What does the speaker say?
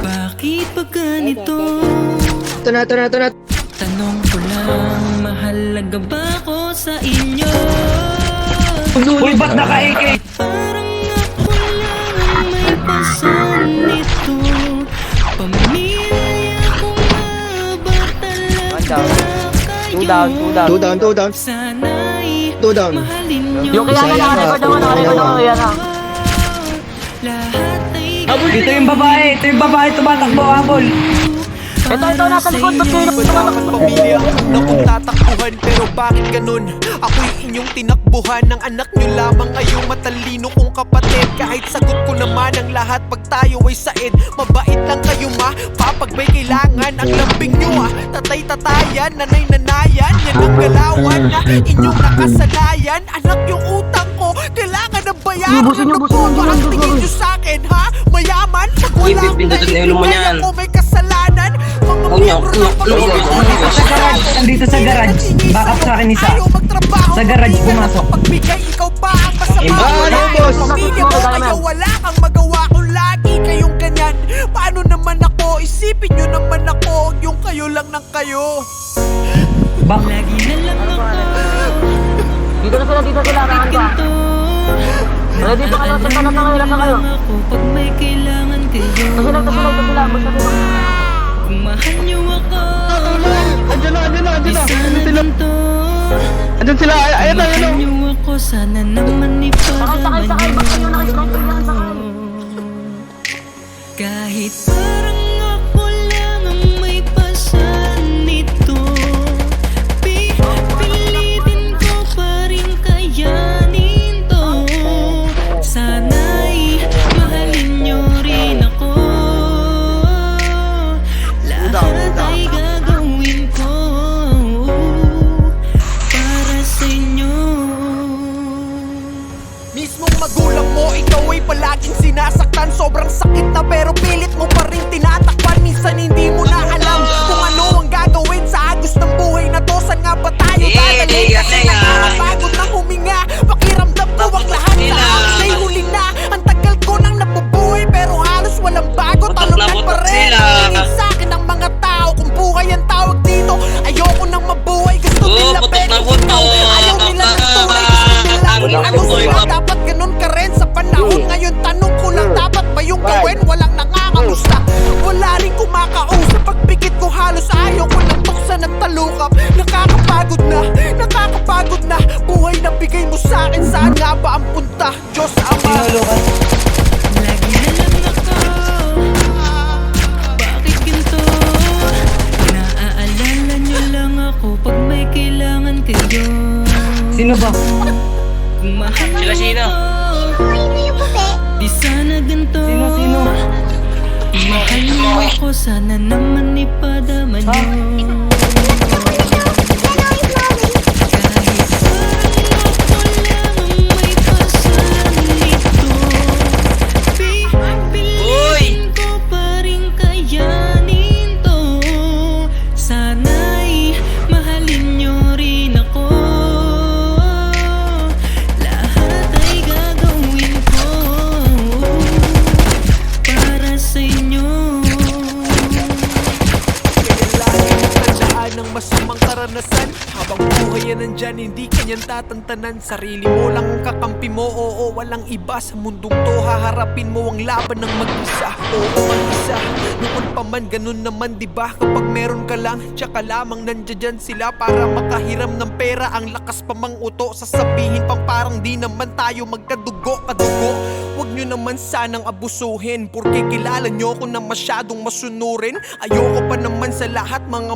Bakit ba ganito? Ito na. Tanong ko lang, mahalaga ba ako sa inyo? Uy, ba't naka-AK? Parang ako lang ang may pasan nito. Pamilya ko nga ba talaga kayo? Two down. Sana'y Two down. mahalin nyo. Yung kaya na, record mo, yan ha. Lahat ay Ito yung babae, tumatakbo, habol. Ito, nasa likod, ba't kayo Magkakamat pamilya na kung tatakbuhan. Pero bakit ganun? Ako'y inyong tinakbuhan. Ang anak nyo lamang ay yung matalino kong kapatid. Kahit sagot ko naman ang lahat pag tayo ay said. Mabait lang kayo ma, papag may kailangan. Ang lambing nyo tatay-tatayan, nanay-nanayan. Yan ang galawan na inyong nakasanayan. Anak yung utang ko, kailangan ng bayaran. Ano po ba ang tingin nyo sa'kin ha? Mayaman, pag wala akong naiintindihan ako may kasalanan. Mga miyembro ng pamilya Nandito sa garage. Backup sa akin isa. Sa garage pumasok. Pagbigay ikaw pa ang masama. Pamilya mo kaya wala kang magawa kung lagi kayong ganyan. Paano naman ako? Isipin nyo naman ako. Yung kayo lang ng kayo. lagi na lang ako. Dito na sila, rangan ka. Ready pa kayo, sa kanan na kayo, lang na kayo. Ako pag may kailangan kayo. Kasi lang, basta dito. Kung mahal niyo ako, Andyan na. Andyan sila. Ayan na. mahal niyo ako, sana naman ipadaman Sakay, basta niyo. yun, sakay. Kahit parang ako lang ang may pasan nito, pilitin ko pa rin kayanin to. Sana'y mahalin niyo rin ako. Lahat ay gagawin ko para sa inyo. Mismong magulang mo, ikaw ay palaging sinasaktan. Sobrang sakit na pero pilit mo pa rin tinatakpan. Minsan hindi mo na alam kung ano ang gagawin sa agos ng buhay na to. Saan nga ba tayo dadalhin? Kasi nakakapagod ng huminga. Pakiramdam ko ang lahat sa akin ay huli na. Ang tagal ko nang nabubuhay pero halos walang bago. Talunan pa rin tingin sa akin ng mga tao. Kung buhay ang tawag dito, ayoko nang mabuhay. Gusto nila pero ikaw ayaw nila ng tunay. Gusto nila ano sila. Dapat ganun ka rin sa panahon ngayon. Tanong ko lang, dapat ba yung gawin? Walang nangangamusta, wala rin kumakausap. Pagpikit ko halos ayaw ko lang buksan at talukap. Nakakapagod na buhay na bigay mo sa akin. Saan nga ba ang punta? Diyos Ama. Lagi na lang ako. Bakit ganito? Naaalala niyo lang ako pag may kailangan kayo. Sino ba? Kung mahal niyo Sino? ako, di sana ganito. Sino? Mahal niyo ako, sana naman ipadaman niyo. Masamang karanasan habang buhay yan nandyan, hindi kanyan tatantanan. Sarili mo lang ang kakampi mo, oo, walang iba sa mundong to. Haharapin mo ang laban ng mag-isa, oo, mag-isa. Noon pa man, ganun naman, diba? Kapag meron ka lang, tsaka lamang nandiyan sila para makahiram ng pera. Ang lakas pa mang uto, sasabihin pang parang di naman tayo magkadugo, kadugo. Huwag nyo naman sanang abusuhin, porque kilala nyo ko na masyadong masunurin. Ayoko pa naman sa lahat mga